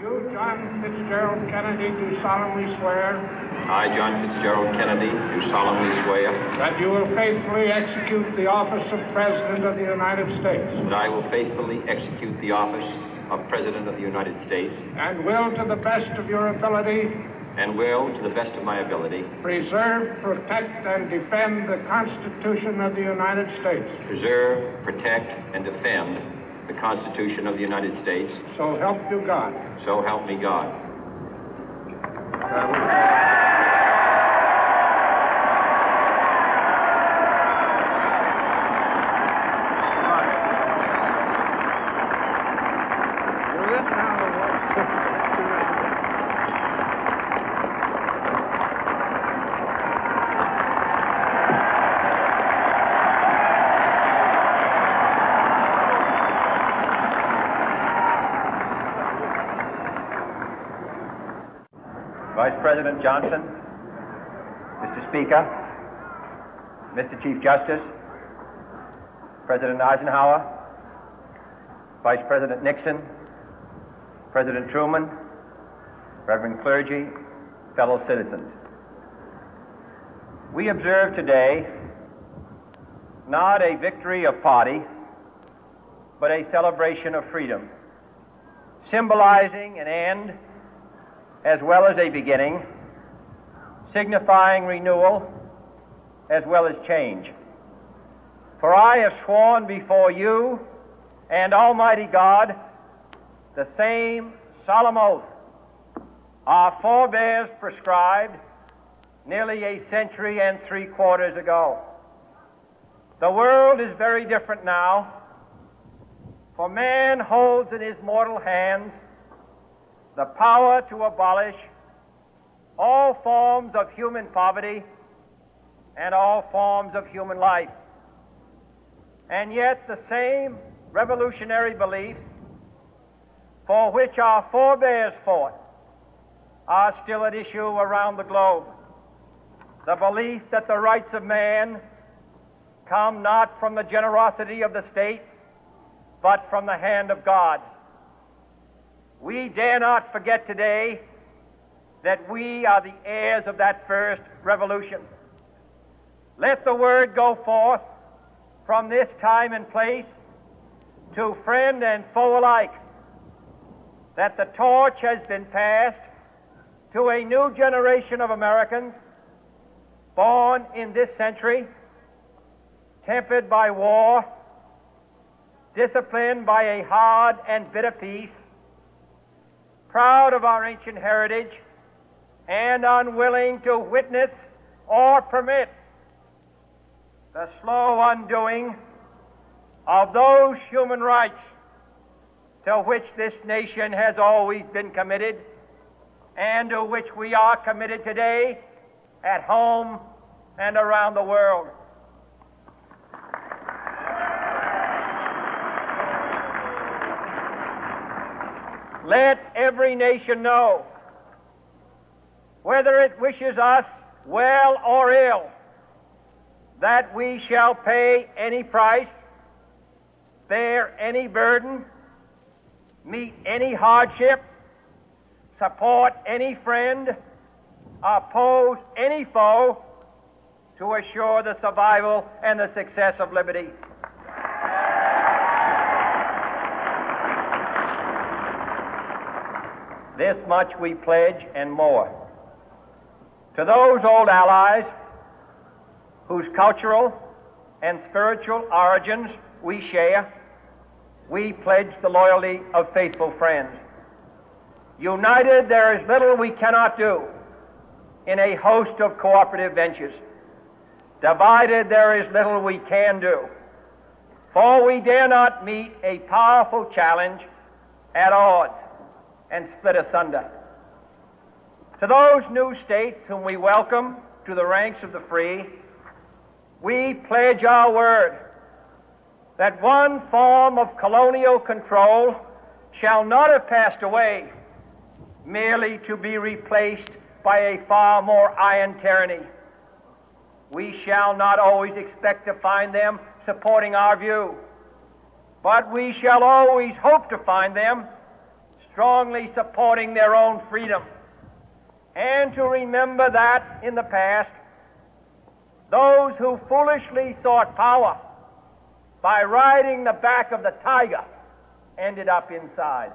You, John Fitzgerald Kennedy, do solemnly swear. I, John Fitzgerald Kennedy, do solemnly swear. That you will faithfully execute the office of President of the United States. That I will faithfully execute the office of President of the United States. And will, to the best of your ability. And will, to the best of my ability. Preserve, protect, and defend the Constitution of the United States. Preserve, protect, and defend the Constitution of the United States. So help you God. So help me God. Vice President Johnson, Mr. Speaker, Mr. Chief Justice, President Eisenhower, Vice President Nixon, President Truman, Reverend clergy, fellow citizens. We observe today not a victory of party, but a celebration of freedom, symbolizing an end as well as a beginning, signifying renewal as well as change. For I have sworn before you and Almighty God the same solemn oath our forebears prescribed nearly a century and 3/4 ago. The world is very different now, for man holds in his mortal hands the power to abolish all forms of human poverty and all forms of human life. And yet the same revolutionary beliefs for which our forebears fought are still at issue around the globe. The belief that the rights of man come not from the generosity of the state, but from the hand of God. We dare not forget today that we are the heirs of that first revolution. Let the word go forth from this time and place to friend and foe alike that the torch has been passed to a new generation of Americans born in this century, tempered by war, disciplined by a hard and bitter peace, proud of our ancient heritage, and unwilling to witness or permit the slow undoing of those human rights to which this nation has always been committed and to which we are committed today at home and around the world. Let every nation know, whether it wishes us well or ill, that we shall pay any price, bear any burden, meet any hardship, support any friend, oppose any foe to assure the survival and the success of liberty. This much we pledge and more. To those old allies whose cultural and spiritual origins we share, we pledge the loyalty of faithful friends. United, there is little we cannot do in a host of cooperative ventures. Divided, there is little we can do, for we dare not meet a powerful challenge at odds and split asunder. To those new states whom we welcome to the ranks of the free, we pledge our word that one form of colonial control shall not have passed away merely to be replaced by a far more iron tyranny. We shall not always expect to find them supporting our view, but we shall always hope to find them strongly supporting their own freedom, and to remember that in the past, those who foolishly sought power by riding the back of the tiger ended up inside.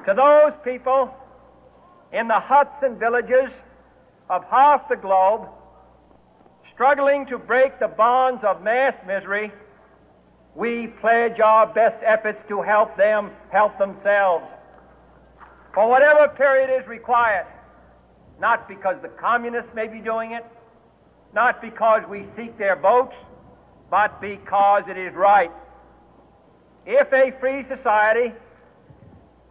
To those people in the huts and villages of half the globe struggling to break the bonds of mass misery, we pledge our best efforts to help them help themselves for whatever period is required, not because the communists may be doing it, not because we seek their votes, but because it is right. If a free society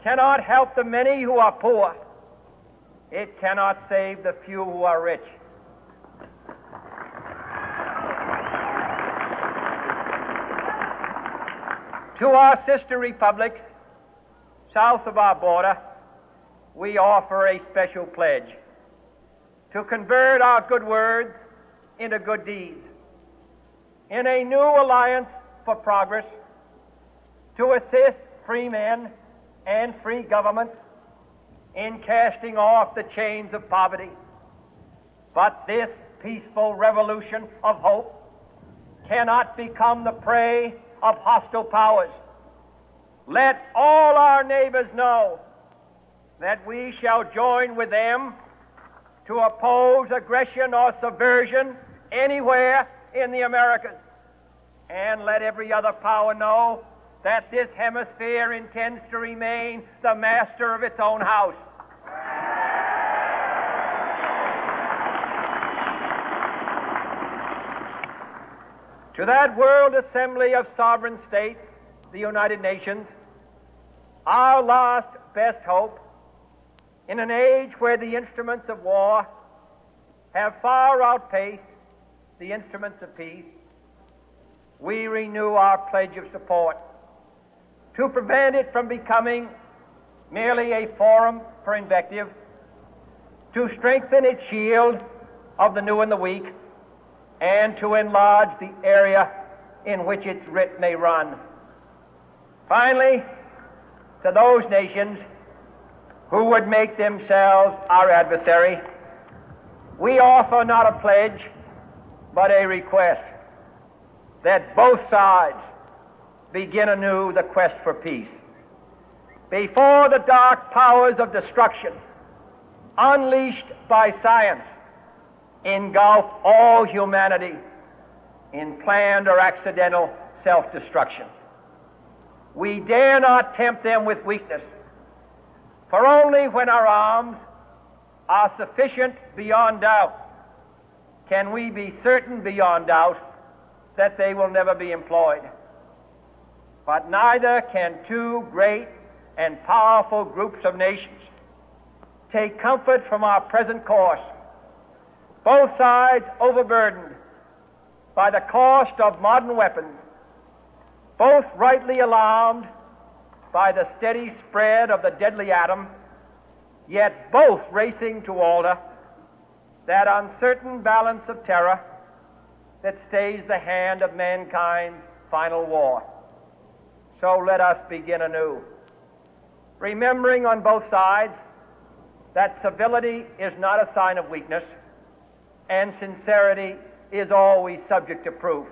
cannot help the many who are poor, it cannot save the few who are rich. To our sister republics south of our border, we offer a special pledge to convert our good words into good deeds, in a new alliance for progress, to assist free men and free governments in casting off the chains of poverty. But this peaceful revolution of hope cannot become the prey of hostile powers. Let all our neighbors know that we shall join with them to oppose aggression or subversion anywhere in the Americas. And let every other power know that this hemisphere intends to remain the master of its own house. To that World Assembly of Sovereign States, the United Nations, our last best hope, in an age where the instruments of war have far outpaced the instruments of peace, we renew our pledge of support to prevent it from becoming merely a forum for invective, to strengthen its shield of the new and the weak, and to enlarge the area in which its writ may run. Finally, to those nations who would make themselves our adversary, we offer not a pledge, but a request that both sides begin anew the quest for peace. Before the dark powers of destruction, unleashed by science, engulf all humanity in planned or accidental self-destruction, we dare not tempt them with weakness, for only when our arms are sufficient beyond doubt can we be certain beyond doubt that they will never be employed. But neither can two great and powerful groups of nations take comfort from our present course, both sides overburdened by the cost of modern weapons, both rightly alarmed by the steady spread of the deadly atom, yet both racing to alter that uncertain balance of terror that stays the hand of mankind's final war. So let us begin anew, remembering on both sides that civility is not a sign of weakness, and sincerity is always subject to proof.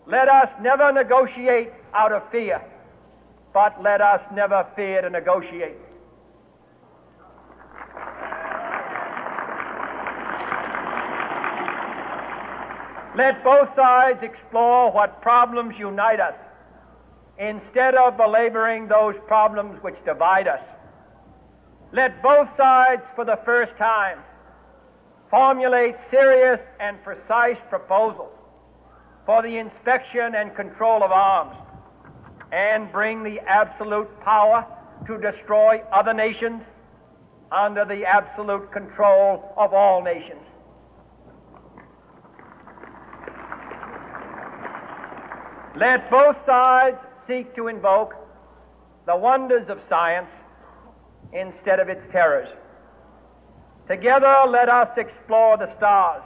Let us never negotiate out of fear, but let us never fear to negotiate. Let both sides explore what problems unite us, instead of belaboring those problems which divide us. Let both sides, for the first time, formulate serious and precise proposals for the inspection and control of arms, and bring the absolute power to destroy other nations under the absolute control of all nations. Let both sides seek to invoke the wonders of science instead of its terrors. Together, let us explore the stars,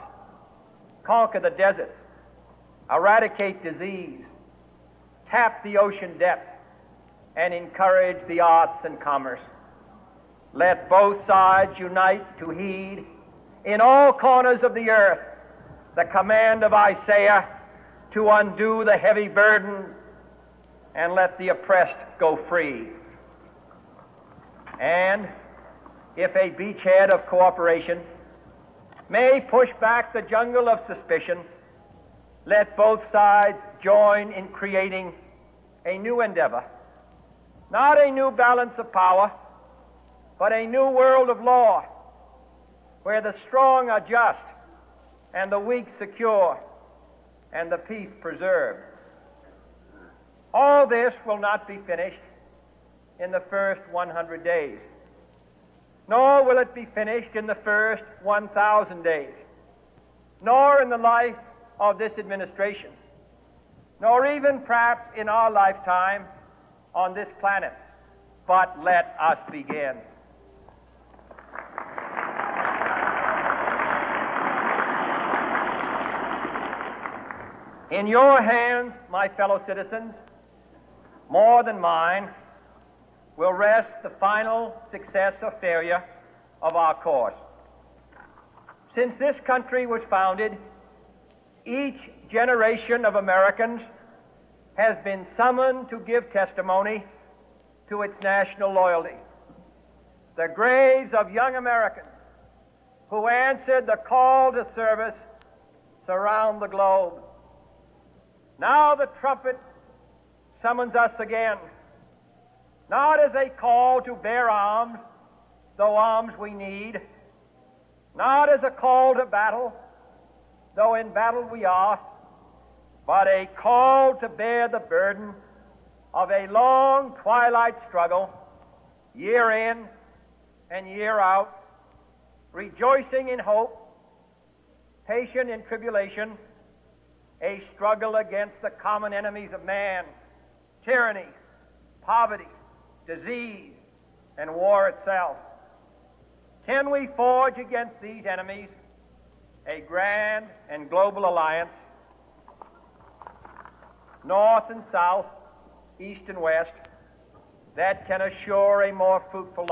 conquer the deserts, eradicate disease, tap the ocean depth, and encourage the arts and commerce. Let both sides unite to heed in all corners of the earth the command of Isaiah to undo the heavy burden and let the oppressed go free. And if a beachhead of cooperation may push back the jungle of suspicion, let both sides join in creating a new endeavor, not a new balance of power, but a new world of law, where the strong are just and the weak secure and the peace preserved. All this will not be finished in the first 100 days, nor will it be finished in the first 1,000 days, nor in the life of this administration, nor even perhaps in our lifetime on this planet. But let us begin. In your hands, my fellow citizens, more than mine, will rest the final success or failure of our course. Since this country was founded, each generation of Americans has been summoned to give testimony to its national loyalty. The graves of young Americans who answered the call to service surround the globe. Now the trumpet summons us again, not as a call to bear arms, though arms we need, not as a call to battle, though in battle we are, but a call to bear the burden of a long twilight struggle, year in and year out, rejoicing in hope, patient in tribulation, a struggle against the common enemies of man, tyranny, poverty, disease, and war itself. Can we forge against these enemies a grand and global alliance, north and south, east and west, that can assure a more fruitful